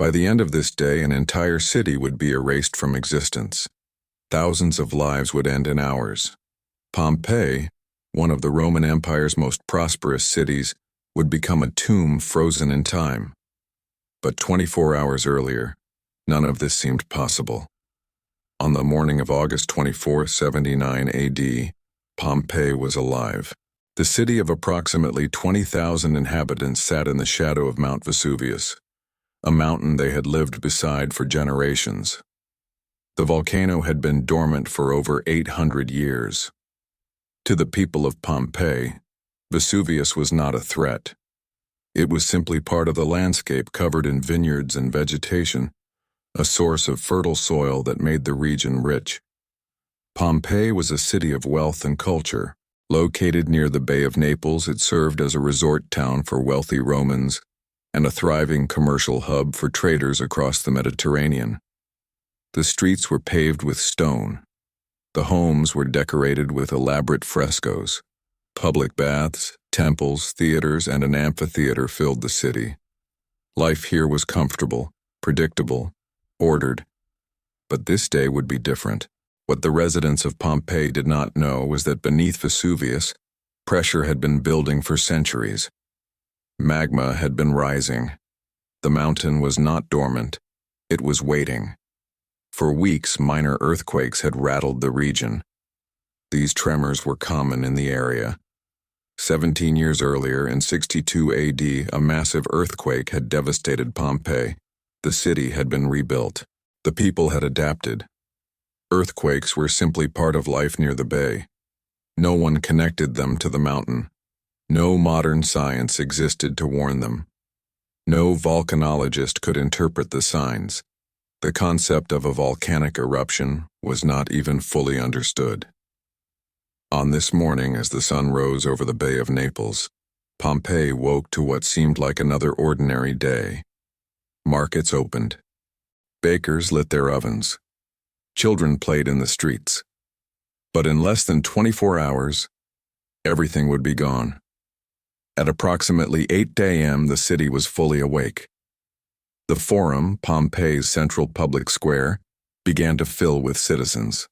By the end of this day, an entire city would be erased from existence. Thousands of lives would end in hours. Pompeii, one of the Roman Empire's most prosperous cities, would become a tomb frozen in time. But 24 hours earlier, none of this seemed possible. On the morning of August 24, 79 AD, Pompeii was alive. The city of approximately 20,000 inhabitants sat in the shadow of Mount Vesuvius, a mountain they had lived beside for generations. The volcano had been dormant for over 800 years. To the people of Pompeii, Vesuvius was not a threat. It was simply part of the landscape covered in vineyards and vegetation, a source of fertile soil that made the region rich. Pompeii was a city of wealth and culture. Located near the Bay of Naples, it served as a resort town for wealthy Romans and a thriving commercial hub for traders across the Mediterranean. The streets were paved with stone. The homes were decorated with elaborate frescoes. Public baths, temples, theaters, and an amphitheater filled the city. Life here was comfortable, predictable, ordered. But this day would be different. What the residents of Pompeii did not know was that beneath Vesuvius, pressure had been building for centuries. Magma had been rising. The mountain was not dormant. It was waiting. For weeks, minor earthquakes had rattled the region. These tremors were common in the area. 17 years earlier, in 62 AD, a massive earthquake had devastated Pompeii. The city had been rebuilt. The people had adapted. Earthquakes were simply part of life near the bay. No one connected them to the mountain. No modern science existed to warn them. No volcanologist could interpret the signs. The concept of a volcanic eruption was not even fully understood. On this morning, as the sun rose over the Bay of Naples, Pompeii woke to what seemed like another ordinary day. Markets opened. Bakers lit their ovens. Children played in the streets. But in less than 24 hours, everything would be gone. At approximately 8 a.m., the city was fully awake. The Forum, Pompeii's central public square, began to fill with citizens.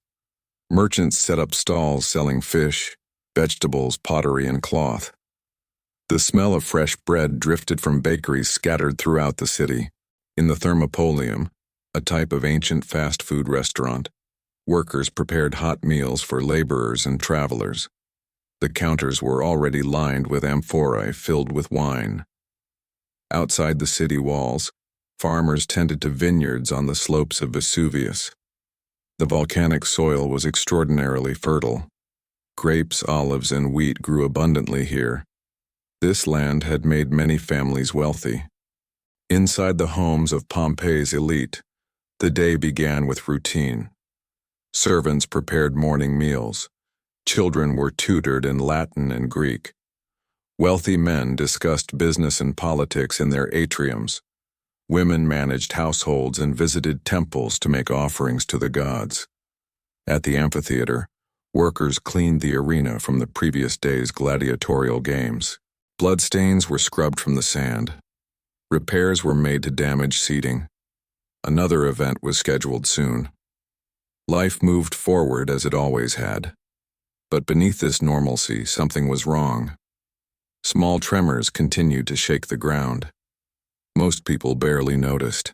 Merchants set up stalls selling fish, vegetables, pottery, and cloth. The smell of fresh bread drifted from bakeries scattered throughout the city. In the Thermopolium, a type of ancient fast food restaurant, workers prepared hot meals for laborers and travelers. The counters were already lined with amphorae filled with wine. Outside the city walls, farmers tended to vineyards on the slopes of Vesuvius. The volcanic soil was extraordinarily fertile. Grapes, olives, and wheat grew abundantly here. This land had made many families wealthy. Inside the homes of Pompeii's elite, the day began with routine. Servants prepared morning meals. Children were tutored in Latin and Greek. Wealthy men discussed business and politics in their atriums. Women managed households and visited temples to make offerings to the gods. At the amphitheater, workers cleaned the arena from the previous day's gladiatorial games. Bloodstains were scrubbed from the sand. Repairs were made to damaged seating. Another event was scheduled soon. Life moved forward as it always had. But beneath this normalcy, something was wrong. Small tremors continued to shake the ground. Most people barely noticed.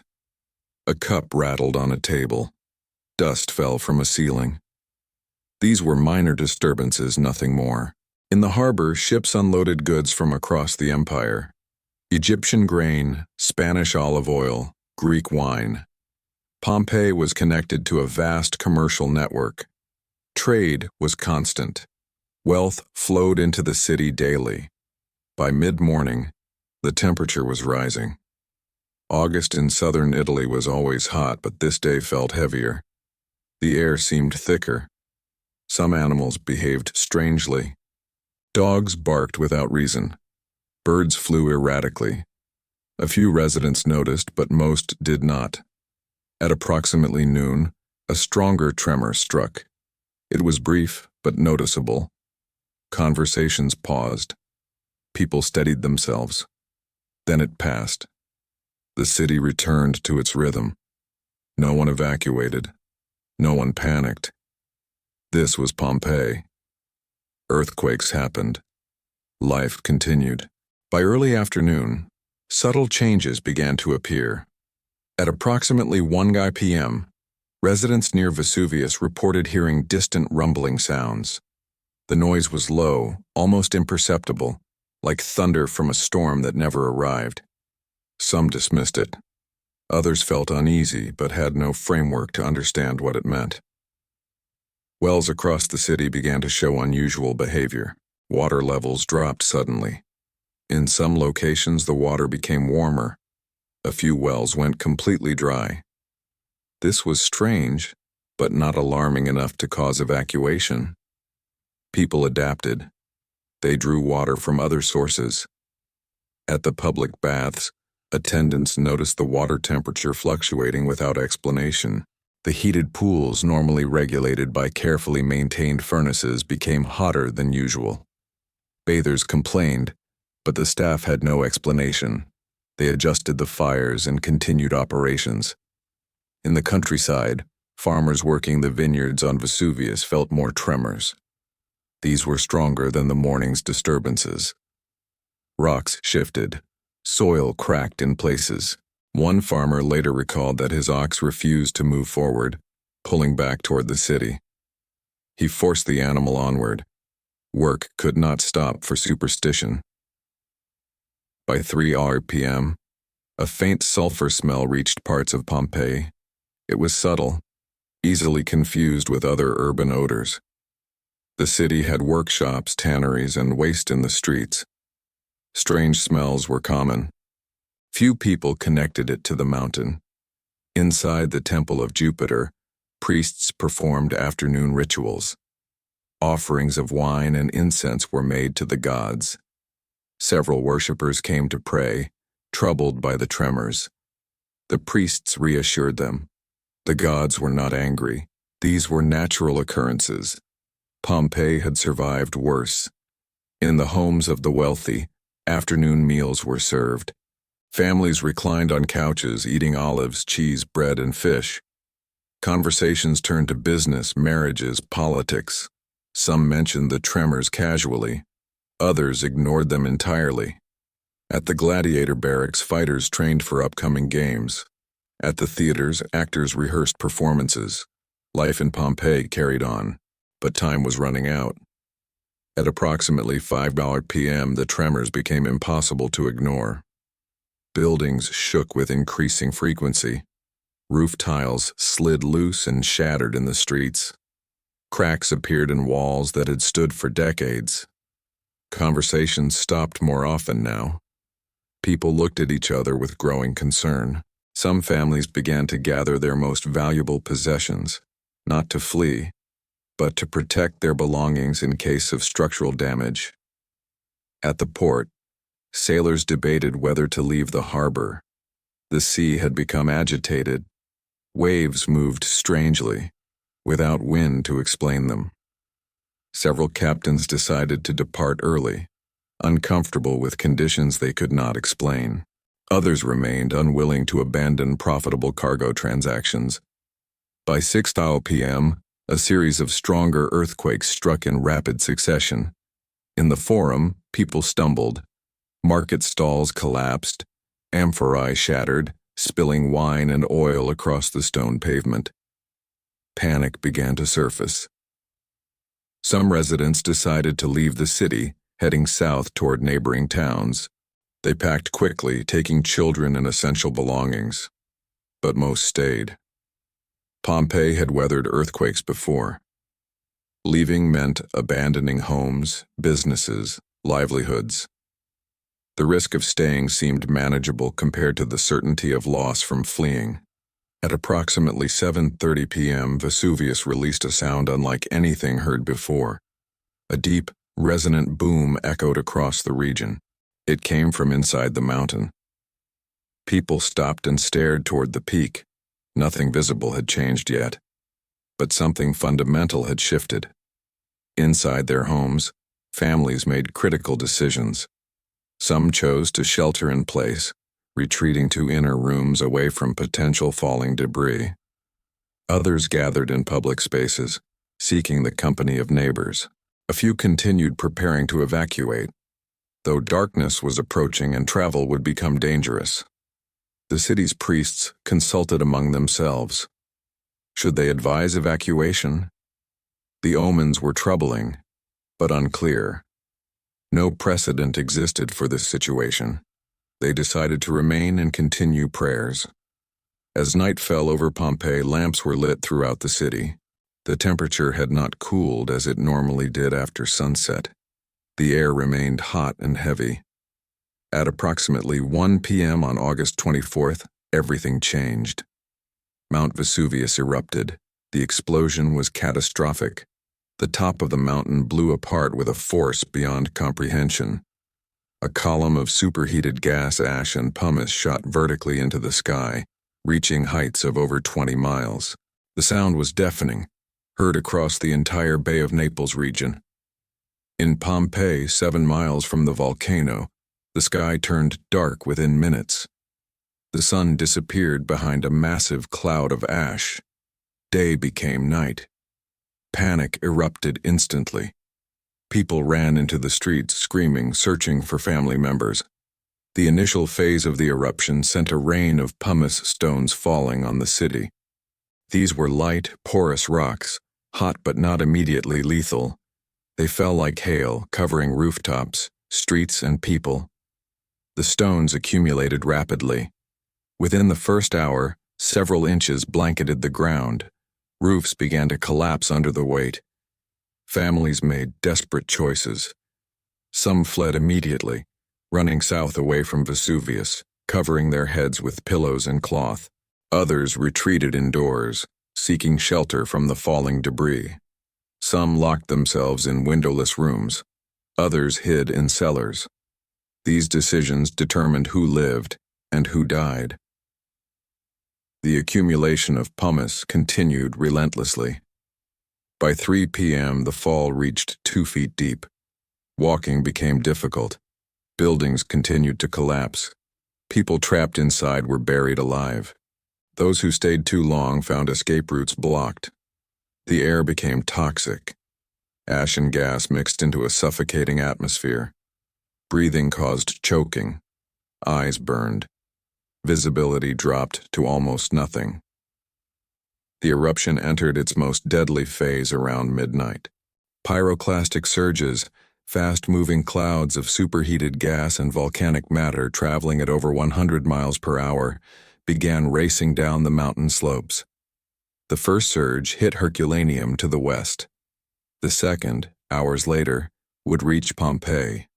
A cup rattled on a table. Dust fell from a ceiling. These were minor disturbances, nothing more. In the harbor, ships unloaded goods from across the empire. Egyptian grain, Spanish olive oil, Greek wine. Pompeii was connected to a vast commercial network. Trade was constant. Wealth flowed into the city daily. By mid-morning, the temperature was rising. August in southern Italy was always hot, but this day felt heavier. The air seemed thicker. Some animals behaved strangely. Dogs barked without reason. Birds flew erratically. A few residents noticed, but most did not. At approximately noon, a stronger tremor struck. It was brief, but noticeable. Conversations paused. People steadied themselves. Then it passed. The city returned to its rhythm. No one evacuated. No one panicked. This was Pompeii. Earthquakes happened. Life continued. By early afternoon, subtle changes began to appear. At approximately 1 p.m., residents near Vesuvius reported hearing distant rumbling sounds. The noise was low, almost imperceptible, like thunder from a storm that never arrived. Some dismissed it. Others felt uneasy but had no framework to understand what it meant. Wells across the city began to show unusual behavior. Water levels dropped suddenly. In some locations, the water became warmer. A few wells went completely dry. This was strange, but not alarming enough to cause evacuation. People adapted. They drew water from other sources. At the public baths, attendants noticed the water temperature fluctuating without explanation. The heated pools, normally regulated by carefully maintained furnaces, became hotter than usual. Bathers complained, but the staff had no explanation. They adjusted the fires and continued operations. In the countryside, farmers working the vineyards on Vesuvius felt more tremors. These were stronger than the morning's disturbances. Rocks shifted. Soil cracked in places. One farmer later recalled that his ox refused to move forward, pulling back toward the city. He forced the animal onward. Work could not stop for superstition. By 3 p.m., a faint sulfur smell reached parts of Pompeii. It was subtle, easily confused with other urban odors. The city had workshops, tanneries, and waste in the streets. Strange smells were common. Few people connected it to the mountain. Inside the temple of Jupiter, priests performed afternoon rituals. Offerings of wine and incense were made to the gods. Several worshippers came to pray, troubled by the tremors. The priests reassured them. The gods were not angry. These were natural occurrences. Pompeii had survived worse. In the homes of the wealthy, afternoon meals were served. Families reclined on couches, eating olives, cheese, bread, and fish. Conversations turned to business, marriages, politics. Some mentioned the tremors casually. Others ignored them entirely. At the gladiator barracks, fighters trained for upcoming games. At the theaters, actors rehearsed performances. Life in Pompeii carried on, but time was running out. At approximately 5 p.m., the tremors became impossible to ignore. Buildings shook with increasing frequency. Roof tiles slid loose and shattered in the streets. Cracks appeared in walls that had stood for decades. Conversations stopped more often now. People looked at each other with growing concern. Some families began to gather their most valuable possessions, not to flee, but to protect their belongings in case of structural damage. At the port, sailors debated whether to leave the harbor. The sea had become agitated. Waves moved strangely, without wind to explain them. Several captains decided to depart early, uncomfortable with conditions they could not explain. Others remained unwilling to abandon profitable cargo transactions. By 6 p.m., a series of stronger earthquakes struck in rapid succession. In the Forum, people stumbled. Market stalls collapsed. Amphorae shattered, spilling wine and oil across the stone pavement. Panic began to surface. Some residents decided to leave the city, heading south toward neighboring towns. They packed quickly, taking children and essential belongings. But most stayed. Pompeii had weathered earthquakes before. Leaving meant abandoning homes, businesses, livelihoods. The risk of staying seemed manageable compared to the certainty of loss from fleeing. At approximately 7:30 p.m., Vesuvius released a sound unlike anything heard before. A deep, resonant boom echoed across the region. It came from inside the mountain. People stopped and stared toward the peak. Nothing visible had changed yet, but something fundamental had shifted. Inside their homes, families made critical decisions. Some chose to shelter in place, retreating to inner rooms away from potential falling debris. Others gathered in public spaces, seeking the company of neighbors. A few continued preparing to evacuate, though darkness was approaching and travel would become dangerous. The city's priests consulted among themselves. Should they advise evacuation? The omens were troubling, but unclear. No precedent existed for this situation. They decided to remain and continue prayers. As night fell over Pompeii, lamps were lit throughout the city. The temperature had not cooled as it normally did after sunset. The air remained hot and heavy. At approximately 1 p.m. on August 24th, everything changed. Mount Vesuvius erupted. The explosion was catastrophic. The top of the mountain blew apart with a force beyond comprehension. A column of superheated gas, ash, and pumice shot vertically into the sky, reaching heights of over 20 miles. The sound was deafening, heard across the entire Bay of Naples region. In Pompeii, 7 miles from the volcano, the sky turned dark within minutes. The sun disappeared behind a massive cloud of ash. Day became night. Panic erupted instantly. People ran into the streets, screaming, searching for family members. The initial phase of the eruption sent a rain of pumice stones falling on the city. These were light, porous rocks, hot but not immediately lethal. They fell like hail, covering rooftops, streets, and people. The stones accumulated rapidly. Within the first hour, several inches blanketed the ground. Roofs began to collapse under the weight. Families made desperate choices. Some fled immediately, running south away from Vesuvius, covering their heads with pillows and cloth. Others retreated indoors, seeking shelter from the falling debris. Some locked themselves in windowless rooms. Others hid in cellars. These decisions determined who lived and who died. The accumulation of pumice continued relentlessly. By 3 p.m., the fall reached 2 feet deep. Walking became difficult. Buildings continued to collapse. People trapped inside were buried alive. Those who stayed too long found escape routes blocked. The air became toxic. Ash and gas mixed into a suffocating atmosphere. Breathing caused choking. Eyes burned. Visibility dropped to almost nothing. The eruption entered its most deadly phase around midnight. Pyroclastic surges, fast-moving clouds of superheated gas and volcanic matter traveling at over 100 miles per hour, began racing down the mountain slopes. The first surge hit Herculaneum to the west. The second, hours later, would reach Pompeii.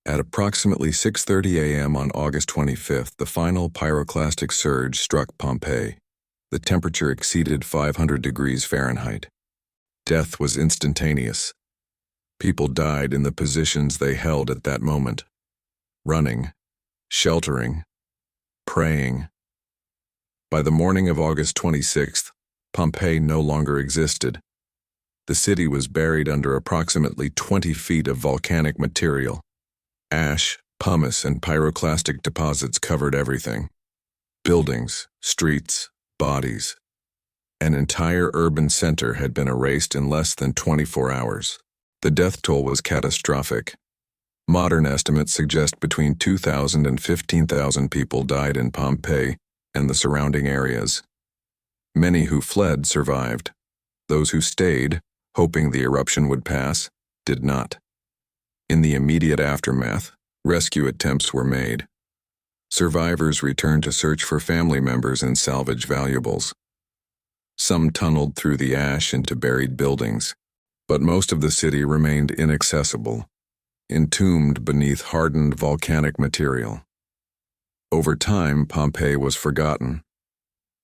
At approximately 6:30 a.m. on August 25th, the final pyroclastic surge struck Pompeii. The temperature exceeded 500 degrees Fahrenheit. Death was instantaneous. People died in the positions they held at that moment: running, sheltering, praying. By the morning of August 26th, Pompeii no longer existed. The city was buried under approximately 20 feet of volcanic material. Ash, pumice, and pyroclastic deposits covered everything. Buildings, streets, bodies. An entire urban center had been erased in less than 24 hours. The death toll was catastrophic. Modern estimates suggest between 2,000 and 15,000 people died in Pompeii and the surrounding areas. Many who fled survived. Those who stayed, hoping the eruption would pass, did not. In the immediate aftermath, rescue attempts were made. Survivors returned to search for family members and salvage valuables. Some tunneled through the ash into buried buildings, but most of the city remained inaccessible, entombed beneath hardened volcanic material. Over time, Pompeii was forgotten.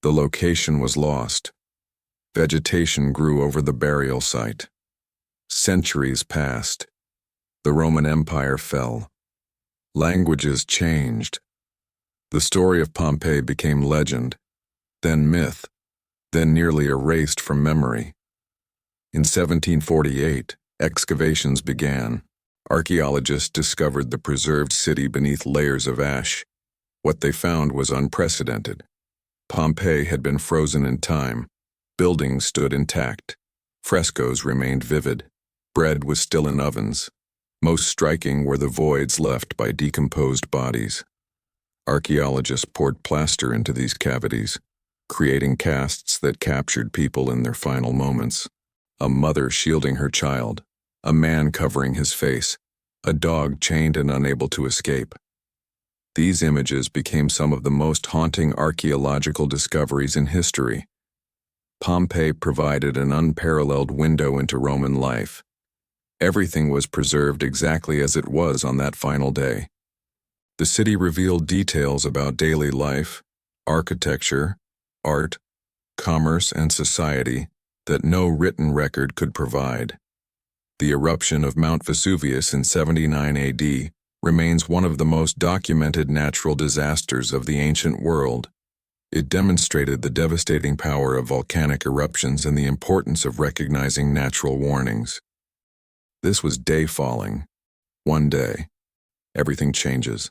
The location was lost. Vegetation grew over the burial site. Centuries passed. The Roman Empire fell. Languages changed. The story of Pompeii became legend, then myth, then nearly erased from memory. In 1748, excavations began. Archaeologists discovered the preserved city beneath layers of ash, What they found was unprecedented. Pompeii had been frozen in time. Buildings stood intact. Frescoes remained vivid. Bread was still in ovens. Most striking were the voids left by decomposed bodies. Archaeologists poured plaster into these cavities, creating casts that captured people in their final moments. A mother shielding her child, a man covering his face, a dog chained and unable to escape. These images became some of the most haunting archaeological discoveries in history. Pompeii provided an unparalleled window into Roman life. Everything was preserved exactly as it was on that final day. The city revealed details about daily life, architecture, art, commerce, and society that no written record could provide. The eruption of Mount Vesuvius in 79 AD remains one of the most documented natural disasters of the ancient world. It demonstrated the devastating power of volcanic eruptions and the importance of recognizing natural warnings. This was day falling. One day, everything changes.